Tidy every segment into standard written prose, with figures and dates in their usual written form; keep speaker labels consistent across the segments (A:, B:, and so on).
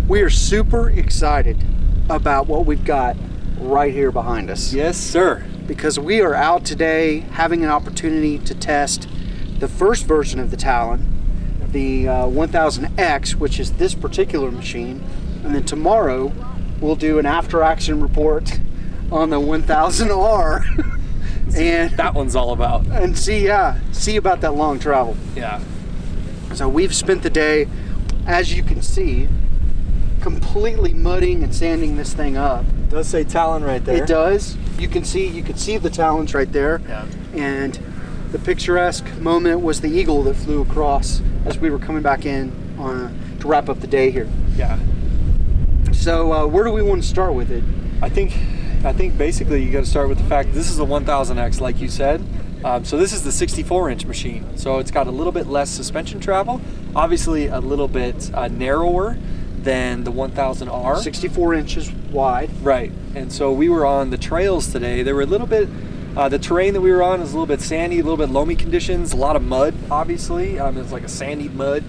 A: We are super excited about what we've got right here behind us.
B: Yes, sir.
A: Because we are out today having an opportunity to test the first version of the Talon, the 1000X, which is this particular machine. And then tomorrow we'll do an after-action report on the 1000R. And
B: that one's all about.
A: And see about that long travel.
B: Yeah.
A: So we've spent the day, as you can see, completely mudding and sanding this thing up.
B: It does say Talon right there.
A: It does. You can see the Talons right there.
B: Yeah.
A: And the picturesque moment was the eagle that flew across as we were coming back in to wrap up the day here.
B: Yeah.
A: So where do we want to start with it?
B: I think basically you got to start with the fact this is a 1000X, like you said. So this is the 64-inch machine. So it's got a little bit less suspension travel, obviously a little bit narrower than the 1000R.
A: 64 inches wide.
B: Right. And so we were on the trails today. They were a little bit, the terrain that we were on is a little bit sandy, a little bit loamy conditions, a lot of mud, obviously. It's like a sandy mud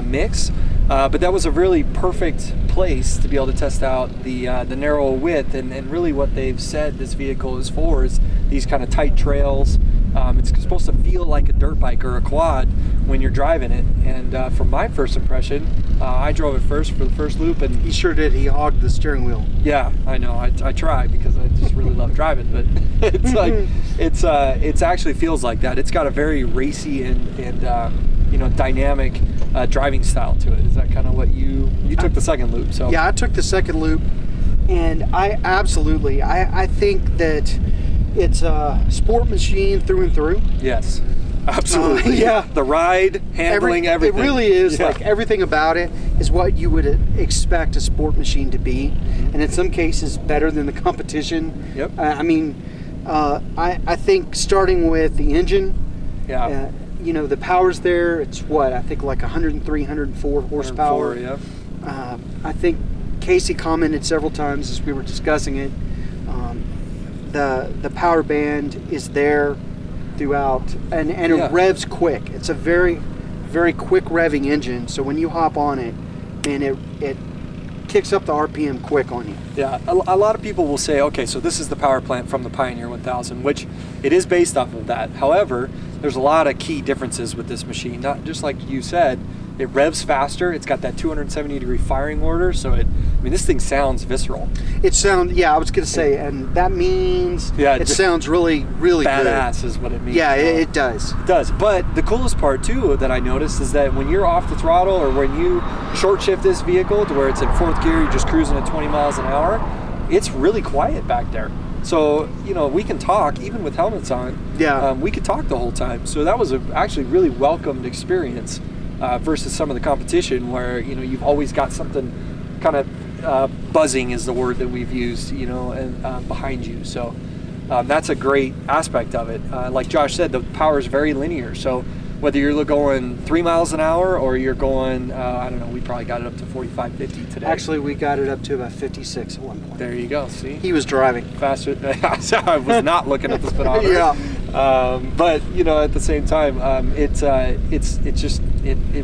B: mix. But that was a really perfect place to be able to test out the narrow width, and really what they've said this vehicle is for is these kind of tight trails. It's supposed to feel like a dirt bike or a quad when you're driving it. And from my first impression, I drove it first for the first loop, and
A: he sure did. He hogged the steering wheel.
B: Yeah, I know. I try because I just really love driving, but it's like it's actually feels like that. It's got a very racy and dynamic driving style to it. Is that kind of what you took the second loop? So
A: yeah, I took the second loop, and I think that it's a sport machine through and through.
B: Yes, absolutely.
A: Yeah,
B: the ride, handling, everything.
A: It really is.
B: Yeah.
A: Like everything about it is what you would expect a sport machine to be, and in some cases better than the competition.
B: Yep.
A: I think starting with the engine.
B: Yeah.
A: The power's there. It's what I think like 103, 104 horsepower.
B: 104, yeah.
A: I think Casey commented several times as we were discussing it. The power band is there throughout, and it revs quick. It's a very, very quick revving engine. So when you hop on it, man, it kicks up the RPM quick on you.
B: Yeah, a lot of people will say, okay, so this is the power plant from the Pioneer 1000, which it is based off of that. However, there's a lot of key differences with this machine. Not just like you said, it revs faster. It's got that 270-degree firing order, so this thing sounds visceral.
A: I was gonna say, and that means it sounds really, really
B: badass
A: good.
B: Is what it means.
A: Yeah, it does.
B: It does. But the coolest part too that I noticed is that when you're off the throttle or when you short shift this vehicle to where it's in fourth gear, you're just cruising at 20 miles an hour, it's really quiet back there. So, we can talk, even with helmets on.
A: Yeah.
B: We could talk the whole time. So that was actually really welcomed experience versus some of the competition where, you've always got something kind of buzzing is the word that we've used, and behind you. So that's a great aspect of it. Like Josh said, the power is very linear. So whether you're going 3 miles an hour or you're going, I don't know, we probably got it up to 45, 50 today.
A: Actually, we got it up to about 56 at one point.
B: There you go, see?
A: He was driving.
B: Faster. I was not looking at the speedometer.
A: Yeah.
B: But, at the same time, it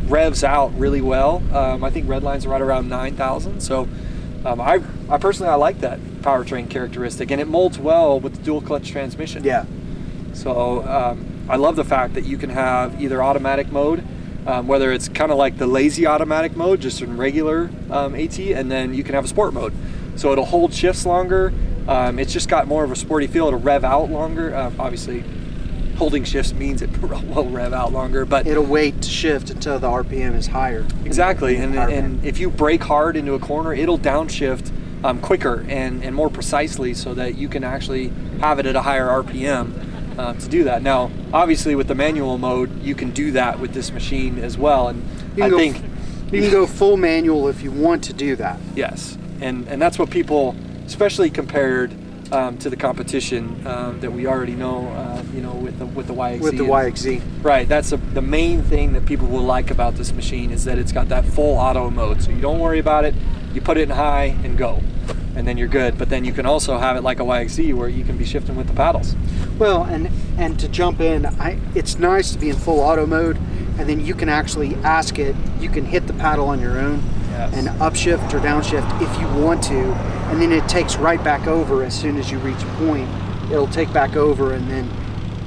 B: revs out really well. I think redline's right around 9,000. So I personally, I like that powertrain characteristic, and it molds well with the dual clutch transmission.
A: Yeah.
B: So I love the fact that you can have either automatic mode, whether it's kind of like the lazy automatic mode, just in regular AT, and then you can have a sport mode. So it'll hold shifts longer. It's just got more of a sporty feel. It'll rev out longer. Obviously, holding shifts means it will rev out longer, but
A: it'll wait to shift until the RPM is higher.
B: Exactly, and if you brake hard into a corner, it'll downshift quicker and more precisely so that you can actually have it at a higher RPM. To do that. Now, obviously, with the manual mode, you can do that with this machine as well, and I think
A: you can go full manual if you want to do that.
B: Yes, and that's what people, especially compared to the competition that we already know, with the YXZ.
A: With the YXZ.
B: Right. That's the main thing that people will like about this machine is that it's got that full auto mode. So you don't worry about it. You put it in high and go, and then you're good. But then you can also have it like a YXZ where you can be shifting with the paddles.
A: Well, and to jump in, it's nice to be in full auto mode, and then you can actually ask it. You can hit the paddle on your own.
B: Yes.
A: and upshift or downshift if you want to, and then it takes right back over as soon as you reach a point. It'll take back over and then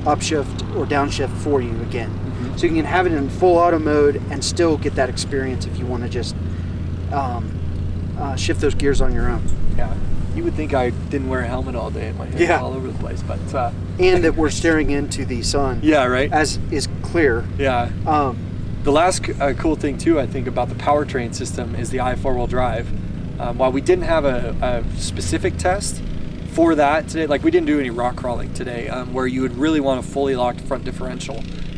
A: upshift or downshift for you again.
B: Mm-hmm.
A: So you can have it in full auto mode and still get that experience if you want to just shift those gears on your own.
B: Yeah. You would think I didn't wear a helmet all day and my hair all over the place, but
A: and that we're staring into the sun.
B: Yeah, right.
A: As is clear.
B: Yeah. The last cool thing too, I think, about the powertrain system is the i4-wheel drive. While we didn't have a specific test for that today, like we didn't do any rock crawling today, where you would really want a fully locked front differential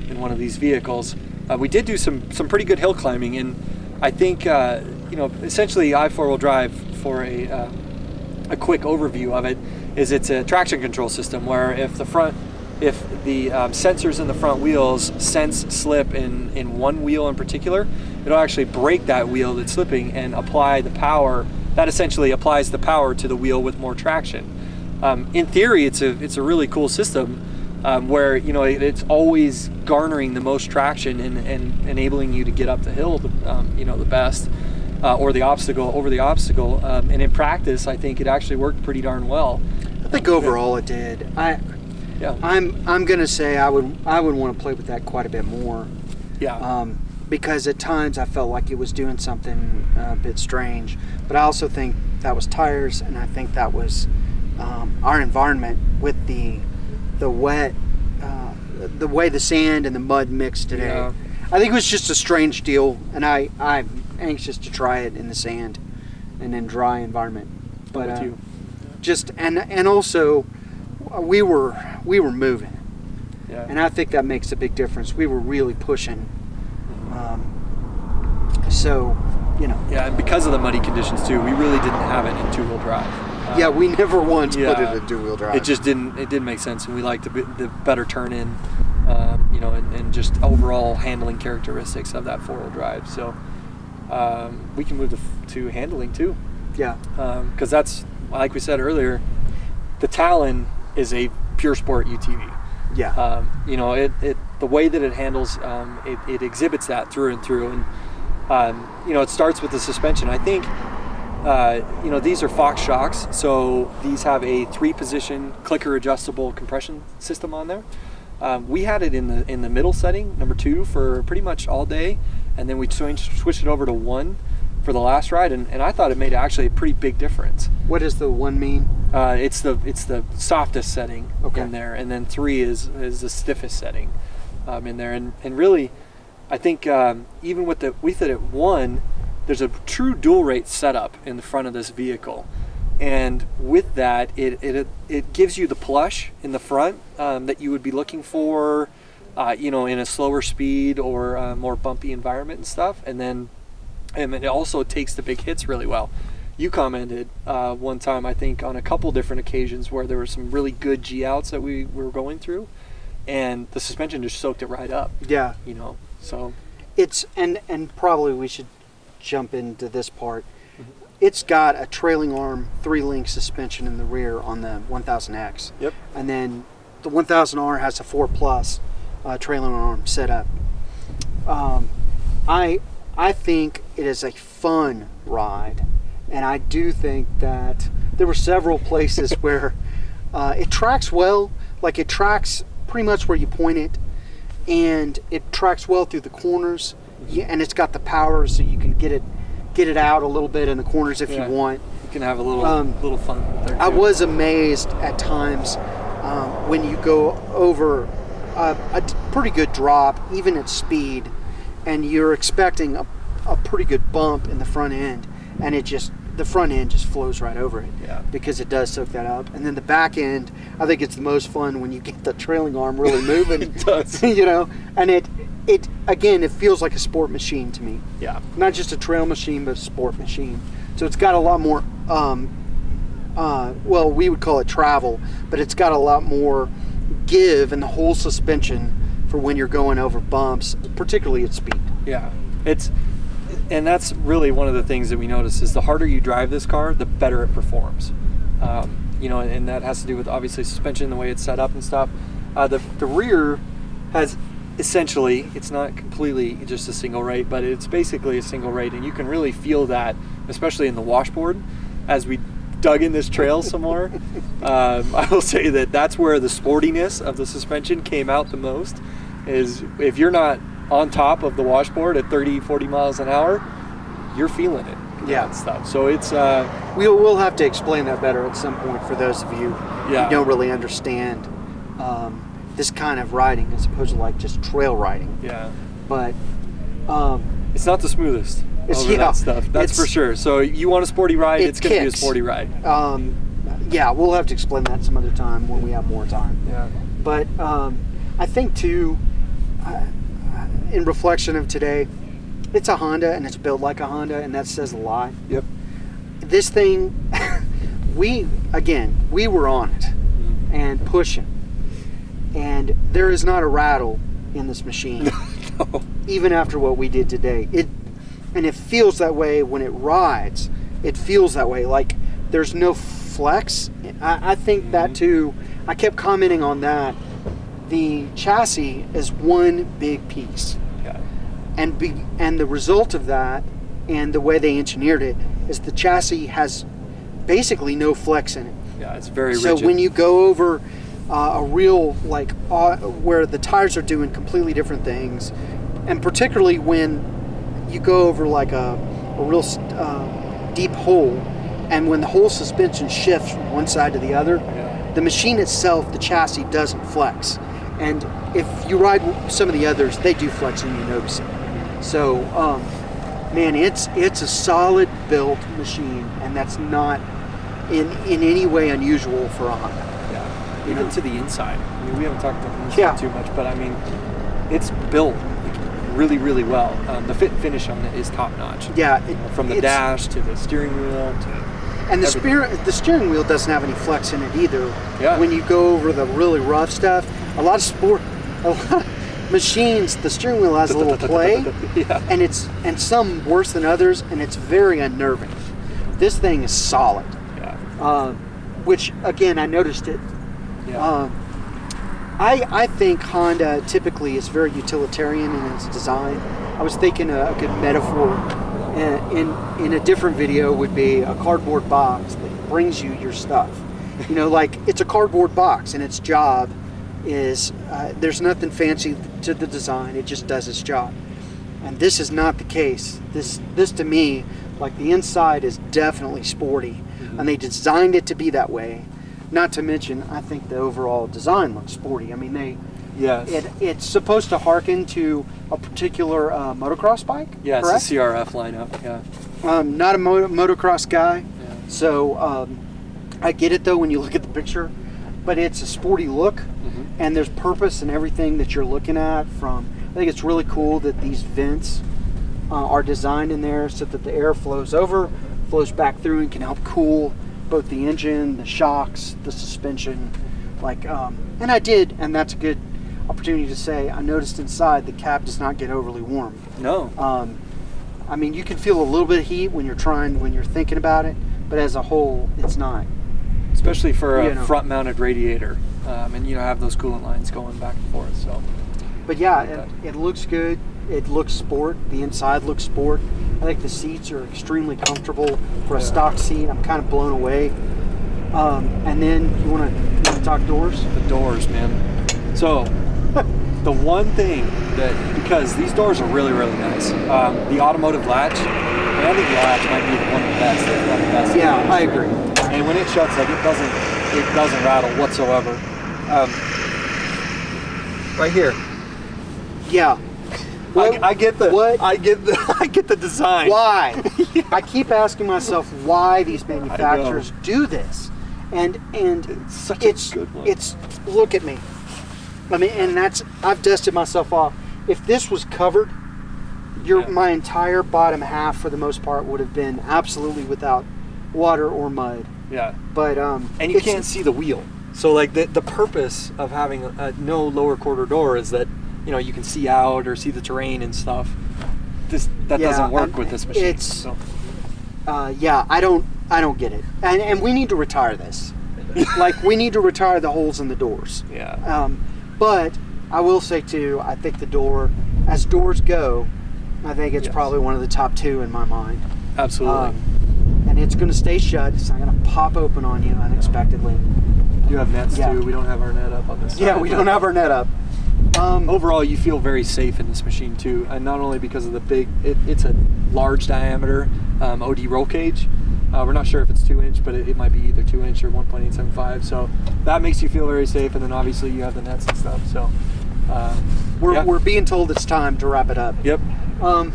B: in one of these vehicles. We did do some pretty good hill climbing, and I think you know, essentially i4-wheel drive, for a quick overview of it, is it's a traction control system where if the sensors in the front wheels sense slip in one wheel in particular, it'll actually brake that wheel that's slipping and apply the power. That essentially applies the power to the wheel with more traction. In theory, it's a really cool system where, you know, it's always garnering the most traction and enabling you to get up the hill, you know, the best. Or the obstacle, over the obstacle, and in practice, I think it actually worked pretty darn well.
A: I think overall it did. I'm gonna say I would want to play with that quite a bit more.
B: Yeah.
A: Because at times I felt like it was doing something a bit strange, but I also think that was tires, and I think that was our environment with the wet, the way the sand and the mud mixed today.
B: Yeah.
A: I think it was just a strange deal, and I'm anxious to try it in the sand and in dry environment. But just and also we were moving, and I think that makes a big difference. We were really pushing, so you know. Yeah,
B: and because of the muddy conditions too, we really didn't have it in two-wheel drive.
A: Yeah, we never once put it in two-wheel drive.
B: It just didn't make sense, and we liked the better turn in. You know, and just overall handling characteristics of that four-wheel drive. So we can move to handling too.
A: Yeah.
B: Because that's, like we said earlier, the Talon is a pure sport UTV.
A: Yeah.
B: You know, the way that it handles, it exhibits that through and through. And you know, it starts with the suspension. I think you know, these are Fox shocks, so these have a 3-position clicker adjustable compression system on there. We had it in the middle setting, number 2, for pretty much all day, and then we switched it over to 1 for the last ride, and I thought it made actually a pretty big difference.
A: What does the 1 mean?
B: It's the softest setting in there, and then 3 is the stiffest setting in there, and really, I think even with it at 1, there's a true dual rate setup in the front of this vehicle. And with that, it gives you the plush in the front that you would be looking for, you know, in a slower speed or more bumpy environment and stuff. And it also takes the big hits really well. You commented one time, I think, on a couple different occasions where there were some really good G-outs that we were going through, and the suspension just soaked it right up.
A: Yeah.
B: You know, so
A: it's and probably we should jump into this part. It's got a trailing arm 3-link suspension in the rear on the 1000X.
B: Yep.
A: And then the 1000R has a 4+ trailing arm setup. I think it is a fun ride, and I do think that there were several places where it tracks well. Like, it tracks pretty much where you point it, and it tracks well through the corners. And it's got the power, so you can get it out a little bit in the corners if you want.
B: You can have a little fun there too.
A: I was amazed at times when you go over a pretty good drop, even at speed, and you're expecting a pretty good bump in the front end, and the front end just flows right over it, because it does soak that up. And then the back end, I think it's the most fun when you get the trailing arm really moving.
B: It does.
A: You know, and it again, it feels like a sport machine to me.
B: Yeah.
A: Not just a trail machine, but a sport machine. So it's got a lot more, well, we would call it travel, but it's got a lot more give in the whole suspension for when you're going over bumps, particularly at speed.
B: Yeah. And that's really one of the things that we notice is the harder you drive this car, the better it performs. You know, and that has to do with obviously suspension, the way it's set up and stuff. The rear has essentially, it's not completely just a single rate, but it's basically a single rate, and you can really feel that, especially in the washboard, as we dug in this trail some more. I will say that that's where the sportiness of the suspension came out the most, is if you're not on top of the washboard at 30, 40 miles an hour, you're feeling it.
A: Yeah.
B: And stuff. So it's...
A: We'll have to explain that better at some point for those of you who don't really understand this kind of riding as opposed to like just trail riding.
B: Yeah.
A: But...
B: it's not the smoothest over that stuff, that's for sure. So you want a sporty ride, it's going to be a sporty ride.
A: Yeah, we'll have to explain that some other time when we have more time.
B: Yeah.
A: But I think too, in reflection of today, it's a Honda and it's built like a Honda, and that says a lot.
B: Yep.
A: This thing, we were on it and pushing, and there is not a rattle in this machine.
B: No.
A: Even after what we did today. And it feels that way when it rides. It feels that way. Like there's no flex. I think that too. I kept commenting on that. The chassis is one big piece.
B: Yeah.
A: And the result of that, and the way they engineered it, is the chassis has basically no flex in it.
B: Yeah, it's very
A: so
B: rigid.
A: When you go over a real, like, where the tires are doing completely different things, and particularly when you go over like a real deep hole, and when the whole suspension shifts from one side to the other, the machine itself, the chassis, doesn't flex. And if you ride some of the others, they do flex and you notice it. So, man, it's a solid built machine, and that's not in any way unusual for a Honda.
B: Yeah, even to the inside. I mean, we haven't talked about the inside too much, but I mean, it's built really, really well. The fit and finish on it is top notch.
A: Yeah,
B: from the dash to the steering wheel to
A: and the steering wheel doesn't have any flex in it either.
B: Yeah.
A: When you go over the really rough stuff, a lot of machines, the steering wheel has a little play, and some worse than others, and it's very unnerving. This thing is solid. Yeah. Which again, I noticed it. Yeah. I think Honda typically is very utilitarian in its design. I was thinking a good metaphor in a different video would be a cardboard box that brings you your stuff. You know, like it's a cardboard box, and its job is there's nothing fancy to the design. It just does its job. And this is not the case. This to me, like the inside is definitely sporty, and they designed it to be that way. Not to mention, I think the overall design looks sporty. I mean, it's supposed to hearken to a particular motocross bike.
B: Yeah,
A: correct?
B: It's a CRF lineup. Yeah.
A: Not a motocross guy, so I get it though when you look at the picture. But it's a sporty look, and there's purpose in everything that you're looking at. I think it's really cool that these vents are designed in there so that the air flows back through, and can help cool both the engine, the shocks, the suspension. And I did, and that's a good opportunity to say, I noticed inside the cab does not get overly warm.
B: No.
A: I mean, you can feel a little bit of heat when you're thinking about it, but as a whole, it's not.
B: Especially for a front-mounted radiator, and have those coolant lines going back and forth. So.
A: But yeah, it looks good. It looks sport. The inside looks sport. I think the seats are extremely comfortable for a stock seat. I'm kind of blown away. And then you want to talk doors?
B: The doors, man. So the one thing because these doors are really, really nice. The automotive latch, I think the latch might be one of the best, if not the best.
A: Yeah, I agree.
B: And when it shuts, like it doesn't rattle whatsoever. Right here.
A: Yeah.
B: I get the design.
A: Why? I keep asking myself why these manufacturers do this, and it's such a good one. It's look at me. I mean, and I've dusted myself off. If this was covered, my entire bottom half, for the most part, would have been absolutely without water or mud.
B: Yeah.
A: But
B: and you can't see the wheel. So like the purpose of having no lower quarter door is that you can see out or see the terrain and stuff. That doesn't work with this machine.
A: I don't get it. And we need to retire this. Like we need to retire the holes in the doors.
B: Yeah.
A: But I will say too, I think the door, as doors go, I think it's probably one of the top 2 in my mind.
B: Absolutely.
A: And it's going to stay shut. It's not going to pop open on you unexpectedly.
B: You have nets too. We don't have our net up on this side.
A: Yeah, we don't have our net up.
B: Overall, you feel very safe in this machine too, and not only because of the big, it's a large diameter OD roll cage. We're not sure if it's 2-inch, but it might be either 2-inch or 1.875. So that makes you feel very safe, and then obviously you have the nets and stuff. So
A: we're being told it's time to wrap it up.
B: Yep.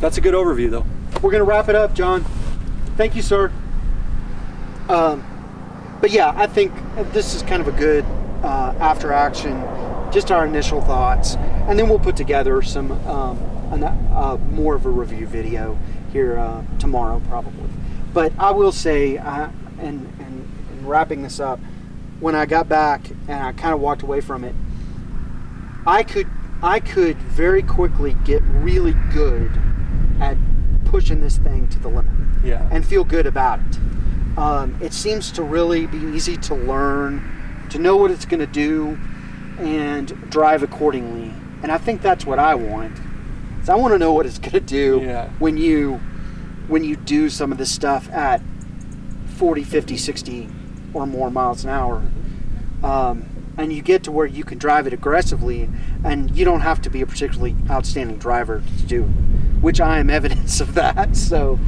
B: That's a good overview, though.
A: We're gonna wrap it up, John. Thank you, sir. But yeah, I think this is kind of a good after action, just our initial thoughts, and then we'll put together some more of a review video here tomorrow probably. But I will say, and wrapping this up, when I got back and I kind of walked away from it, I could very quickly get really good at pushing this thing to the limit.
B: Yeah.
A: And feel good about it. It seems to really be easy to learn, to know what it's going to do, and drive accordingly. And I think that's what I want. Is I want to know what it's going to do when you do some of this stuff at 40, 50, 60 or more miles an hour. And you get to where you can drive it aggressively, and you don't have to be a particularly outstanding driver to do it, which I am evidence of that. So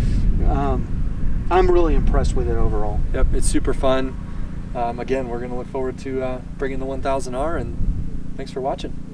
A: I'm really impressed with it overall.
B: Yep, it's super fun. Again, we're going to look forward to bringing the 1000R, and thanks for watching.